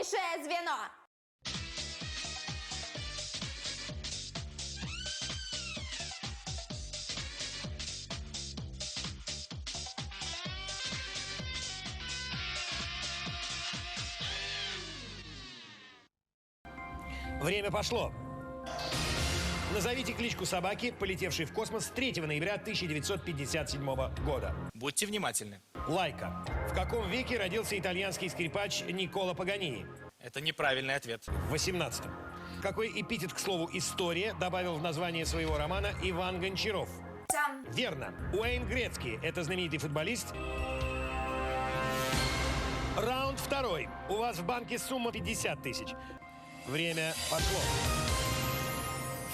сильнейшее звено. Время пошло. Назовите кличку собаки, полетевшей в космос 3 ноября 1957 года. Будьте внимательны. Лайка. В каком веке родился итальянский скрипач Никколо Паганини? Это неправильный ответ. В 18-м. Какой эпитет к слову «история» добавил в название своего романа Иван Гончаров? Верно. Уэйн Грецкий. Это знаменитый футболист. Раунд второй. У вас в банке сумма 50 тысяч. Время пошло.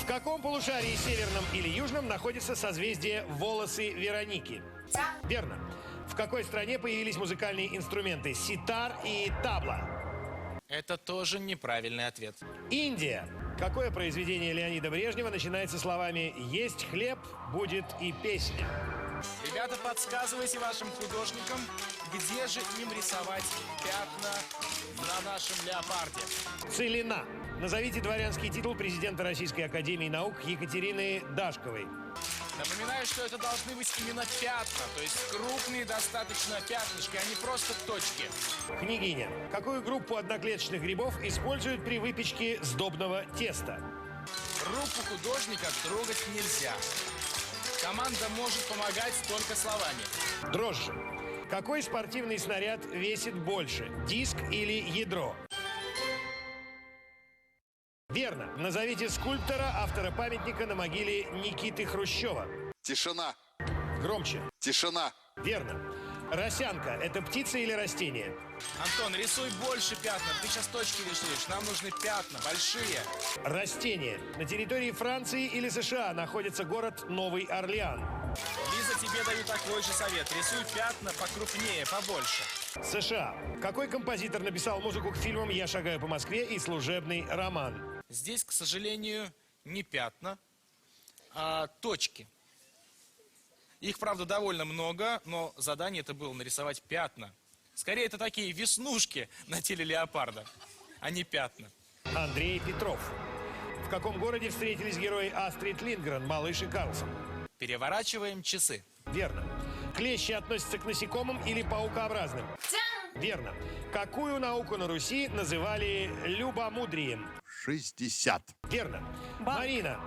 В каком полушарии, северном или южном, находится созвездие Волосы Вероники? Верно. В какой стране появились музыкальные инструменты ситар и табла? Это тоже неправильный ответ. Индия. Какое произведение Леонида Брежнева начинается словами «Есть хлеб, будет и песня»? Ребята, подсказывайте вашим художникам, где же им рисовать пятна на нашем леопарде. Целина. Назовите дворянский титул президента Российской академии наук Екатерины Дашковой. Напоминаю, что это должны быть именно пятна, то есть крупные достаточно пятнышки, а не просто точки. Княгиня. Какую группу одноклеточных грибов используют при выпечке сдобного теста? Руку художника трогать нельзя. Команда может помогать только словами. Дрожжи. Какой спортивный снаряд весит больше, диск или ядро? Верно. Назовите скульптора, автора памятника на могиле Никиты Хрущева. Тишина. Громче. Тишина. Верно. Росянка – это птица или растение? Антон, рисуй больше пятна. Ты сейчас точки рисуешь. Нам нужны пятна, большие. Растение. На территории Франции или США находится город Новый Орлеан. Лиза, тебе даю такой же совет. Рисуй пятна покрупнее, побольше. США. Какой композитор написал музыку к фильмам «Я шагаю по Москве» и «Служебный роман»? Здесь, к сожалению, не пятна, а точки. Их, правда, довольно много, но задание это было нарисовать пятна. Скорее, это такие веснушки на теле леопарда, а не пятна. Андрей Петров. В каком городе встретились герои Астрид Линдгрен, Малыш и Карлсон? Переворачиваем часы. Верно. Клещи относятся к насекомым или паукообразным? Верно. Какую науку на Руси называли любомудрием? 60. Верно. Марина.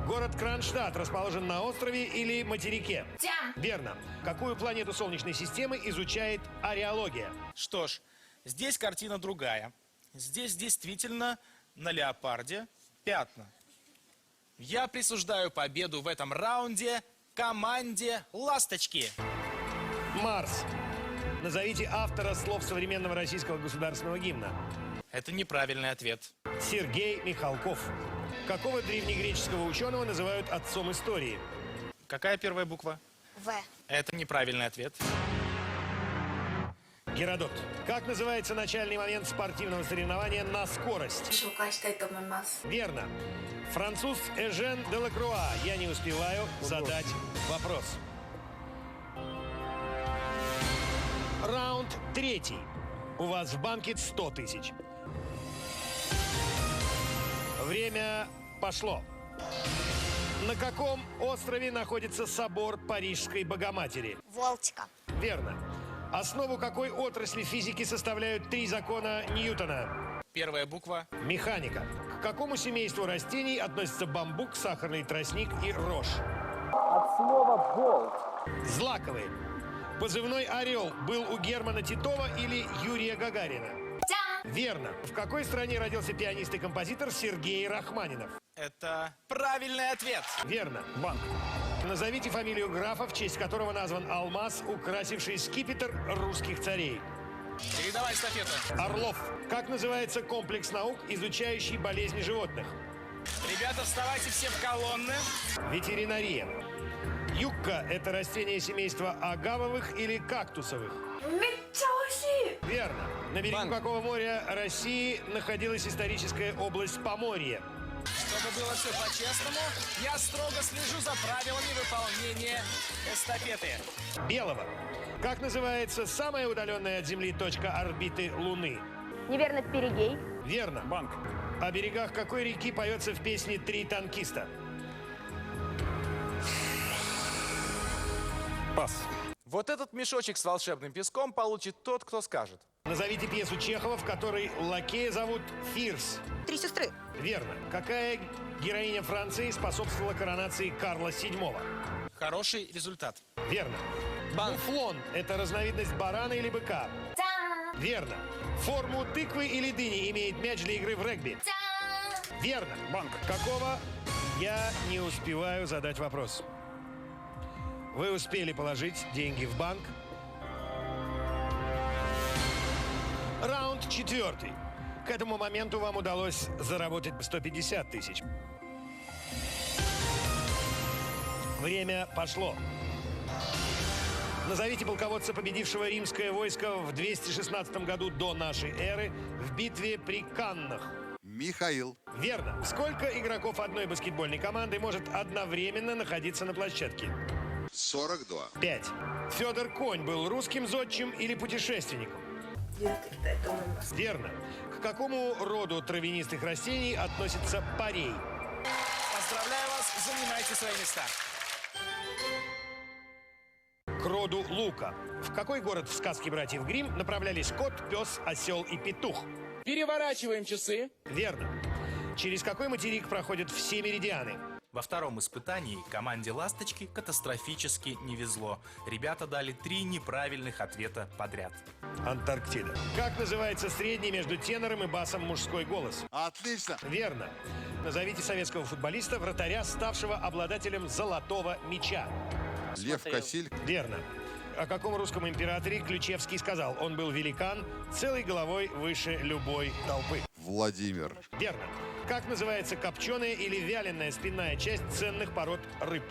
Город Кронштадт расположен на острове или материке? Верно. Какую планету Солнечной системы изучает ареология? Что ж, здесь картина другая. Здесь действительно на леопарде пятна. Я присуждаю победу в этом раунде команде «Ласточки». Марс. Назовите автора слов современного российского государственного гимна. Это неправильный ответ. Сергей Михалков. Какого древнегреческого ученого называют отцом истории? Какая первая буква? В. Это неправильный ответ. Геродот. Как называется начальный момент спортивного соревнования на скорость? Верно. Француз Эжен де Лакруа. Я не успеваю задать вопрос. Раунд третий. У вас в банке 100 тысяч. Время пошло. На каком острове находится собор Парижской Богоматери? Волчка. Верно. Основу какой отрасли физики составляют 3 закона Ньютона? Первая буква. Механика. К какому семейству растений относятся бамбук, сахарный тростник и рожь? От слова «болт». Злаковые. Позывной «Орел» был у Германа Титова или Юрия Гагарина? Верно. В какой стране родился пианист и композитор Сергей Рахманинов? Это правильный ответ. Верно. Банк. Назовите фамилию графа, в честь которого назван алмаз, украсивший скипетр русских царей. Передавай эстафету. Орлов. Как называется комплекс наук, изучающий болезни животных? Ребята, вставайте все в колонны. Ветеринария. Юкка – это растение семейства агавовых или кактусовых? Верно. На берегу какого моря России находилась историческая область Поморье? Чтобы было все по-честному, я строго слежу за правилами выполнения эстафеты. Белого. Как называется самая удаленная от Земли точка орбиты Луны? Неверно, Перигей. Верно. Банк. О берегах какой реки поется в песне «Три танкиста»? Пас. Вот этот мешочек с волшебным песком получит тот, кто скажет. Назовите пьесу Чехова, в которой лакея зовут Фирс. Три сестры. Верно. Какая героиня Франции способствовала коронации Карла VII? Хороший результат. Верно. Муфлон – это разновидность барана или быка? Верно. Форму тыквы или дыни имеет мяч для игры в регби? Верно. Банк. Какого? Я не успеваю задать вопрос. Вы успели положить деньги в банк? Раунд 4. К этому моменту вам удалось заработать 150 тысяч. Время пошло. Назовите полководца, победившего римское войско в 216 году до нашей эры в битве при Каннах. Михаил. Верно. Сколько игроков одной баскетбольной команды может одновременно находиться на площадке? 42. 5. Федор Конь был русским зодчим или путешественником? Верно. К какому роду травянистых растений относится парей? Поздравляю вас, занимайте свои места. К роду лука. В какой город в сказке братьев Гримм направлялись кот, пес, осел и петух? Переворачиваем часы. Верно. Через какой материк проходят все меридианы? Во втором испытании команде «Ласточки» катастрофически не везло. Ребята дали 3 неправильных ответа подряд. Антарктида. Как называется средний между тенором и басом мужской голос? Отлично. Верно. Назовите советского футболиста, вратаря, ставшего обладателем золотого мяча. Лев Косиль. Верно. О каком русском императоре Ключевский сказал? Он был великан, целой головой выше любой толпы. Владимир. Верно. Как называется копченая или вяленая спинная часть ценных пород рыб?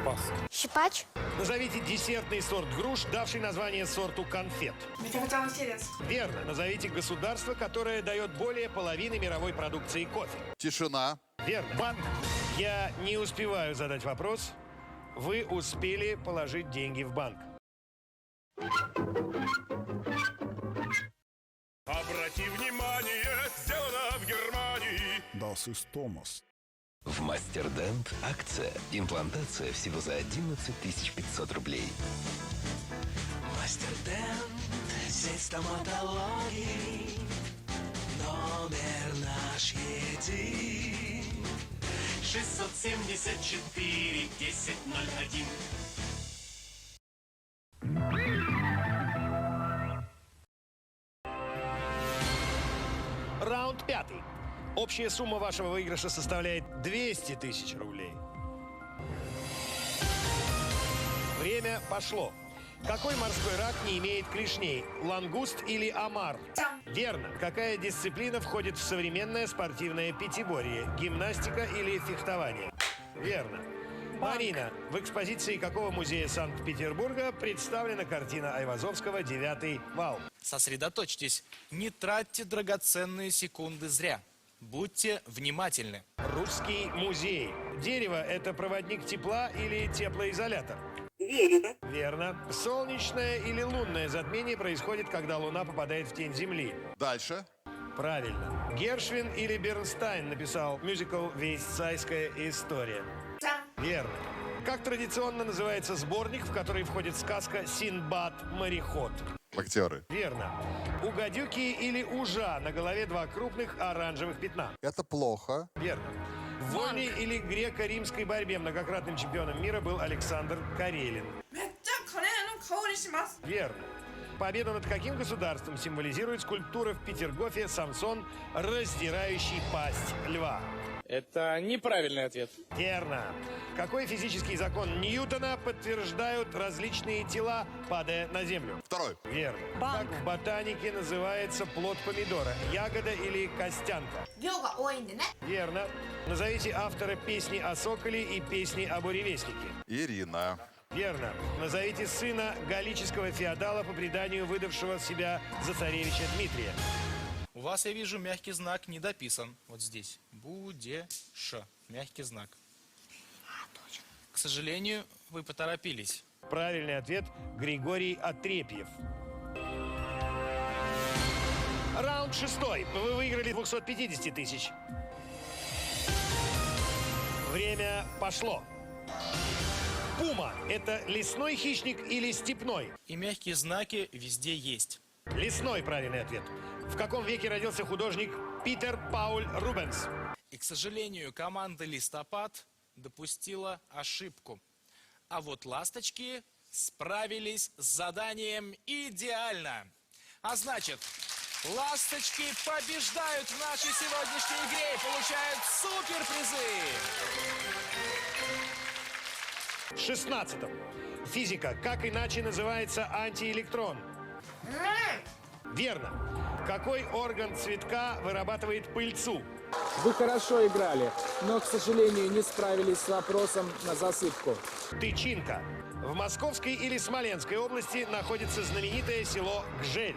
Пас. Щипач. Назовите десертный сорт груш, давший название сорту конфет. Верно. Назовите государство, которое дает более половины мировой продукции кофе. Тишина. Верно. Банк. Я не успеваю задать вопрос. Вы успели положить деньги в банк. Обрати внимание, сделано в Германии. Das ist Thomas. В Мастердент акция. Имплантация всего за 11 500 рублей. Мастердент, сеть стоматологии. Номер наш един. 674 1001. Раунд 5. Общая сумма вашего выигрыша составляет 200 тысяч рублей. Время пошло. Какой морской рак не имеет клешней? Лангуст или омар? Верно. Какая дисциплина входит в современное спортивное пятиборье? Гимнастика или фехтование? Верно. Марина, в экспозиции какого музея Санкт-Петербурга представлена картина Айвазовского «Девятый вал»? Сосредоточьтесь. Не тратьте драгоценные секунды зря. Будьте внимательны. Русский музей. Дерево – это проводник тепла или теплоизолятор? Верно. Солнечное или лунное затмение происходит, когда Луна попадает в тень Земли? Дальше. Правильно. Гершвин или Бернстайн написал мюзикл «Вестсайская история»? Верно. Как традиционно называется сборник, в который входит сказка «Синдбад-мореход»? Актеры. Верно. У гадюки или ужа на голове 2 крупных оранжевых пятна? Это плохо. Верно. В вольной или греко-римской борьбе многократным чемпионом мира был Александр Карелин? Верно. Победу над каким государством символизирует скульптура в Петергофе «Самсон, раздирающий пасть льва»? Это неправильный ответ. Верно. Какой физический закон Ньютона подтверждают различные тела, падая на землю? Второй. Верно. Как в ботанике называется плод помидора? Ягода или костянка? Верно. Назовите автора песни о соколе и песни о буревестнике. Ирина. Верно. Назовите сына галлического феодала, по преданию выдавшего себя за царевича Дмитрия. У вас, я вижу, мягкий знак не дописан. Вот здесь. Будешь. Мягкий знак. К сожалению, вы поторопились. Правильный ответ – Григорий Отрепьев. Раунд 6. Вы выиграли 250 тысяч. Время пошло. Пума – это лесной хищник или степной? И мягкие знаки везде есть. Лесной правильный ответ. В каком веке родился художник Питер Пауль Рубенс? И, к сожалению, команда «Листопад» допустила ошибку. А вот «Ласточки» справились с заданием идеально. А значит, «Ласточки» побеждают в нашей сегодняшней игре и получают суперпризы! 16. Физика. Как иначе называется антиэлектрон? Верно. Какой орган цветка вырабатывает пыльцу? Вы хорошо играли, но, к сожалению, не справились с вопросом на засыпку. Тычинка. В Московской или Смоленской области находится знаменитое село Гжель.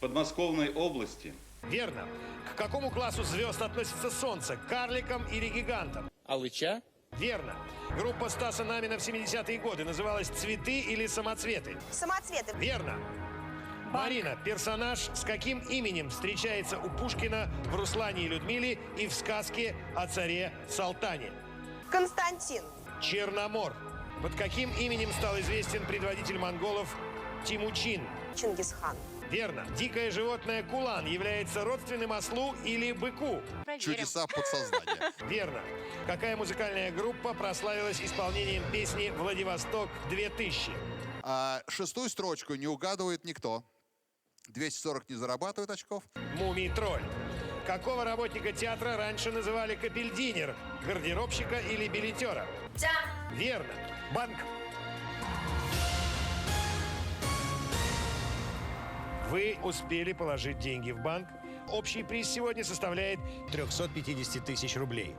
Подмосковной области. Верно. К какому классу звезд относится Солнце? К карликам или гигантам? Алыча? Верно. Группа Стаса Намина в 70-е годы называлась «Цветы» или «Самоцветы»? Самоцветы. Верно. Марина, персонаж с каким именем встречается у Пушкина в «Руслане и Людмиле» и в сказке о царе Салтане? Константин. Черномор. Под каким именем стал известен предводитель монголов Тимучин? Чингисхан. Верно. Дикое животное кулан является родственным ослу или быку? Чудеса подсознания. Верно. Какая музыкальная группа прославилась исполнением песни «Владивосток-2000»? Шестую строчку не угадывает никто. 240 не зарабатывает очков. Мумий-тролль. Какого работника театра раньше называли капельдинер? Гардеробщика или билетера? Верно. Банк. Вы успели положить деньги в банк. Общий приз сегодня составляет 350 тысяч рублей.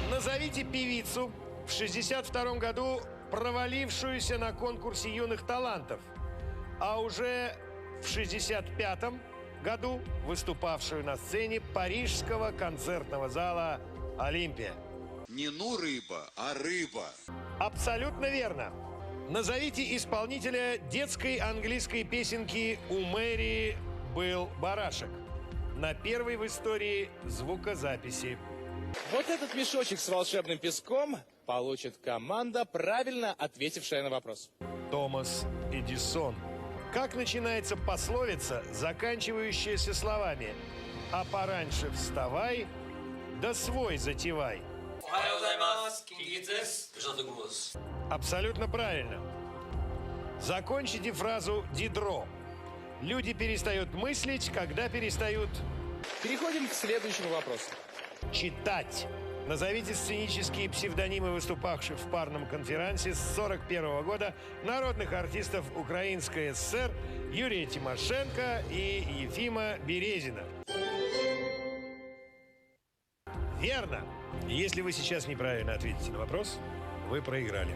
Назовите певицу, в 1962 году провалившуюся на конкурсе юных талантов, а уже в 1965 году выступавшую на сцене парижского концертного зала «Олимпия». Не ну рыба, а рыба. Абсолютно верно. Назовите исполнителя детской английской песенки «У Мэри был барашек» на первой в истории звукозаписи. Вот этот мешочек с волшебным песком получит команда, правильно ответившая на вопрос. Томас Эдисон. Как начинается пословица, заканчивающаяся словами «А пораньше вставай, да свой затевай»? Абсолютно правильно. Закончите фразу «Дидро». Люди перестают мыслить, когда перестают Переходим к следующему вопросу. читать. Назовите сценические псевдонимы выступавших в парном конференсе с 1941 года народных артистов Украинской ССР Юрия Тимошенко и Ефима Березина. Верно. Если вы сейчас неправильно ответите на вопрос, вы проиграли.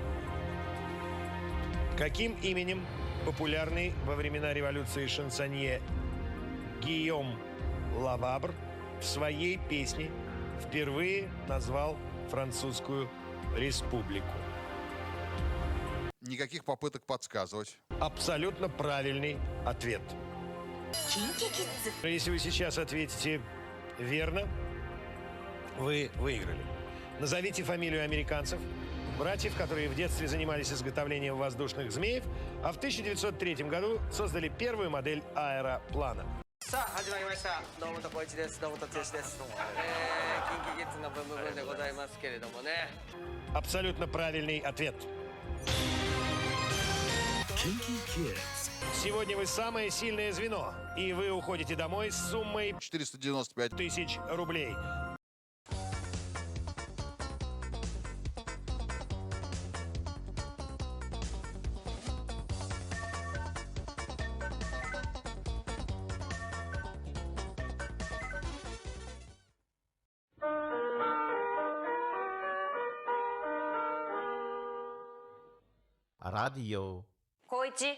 Каким именем популярный во времена революции шансонье Гийом Лавабр в своей песне впервые назвал Французскую республику? Никаких попыток подсказывать. Абсолютно правильный ответ. Если вы сейчас ответите верно, вы выиграли. Назовите фамилию американцев, братьев, которые в детстве занимались изготовлением воздушных змеев, а в 1903 году создали первую модель аэроплана. Абсолютно правильный ответ. Сегодня вы самое сильное звено, и вы уходите домой с суммой 495. тысяч рублей. Радио. Койчи.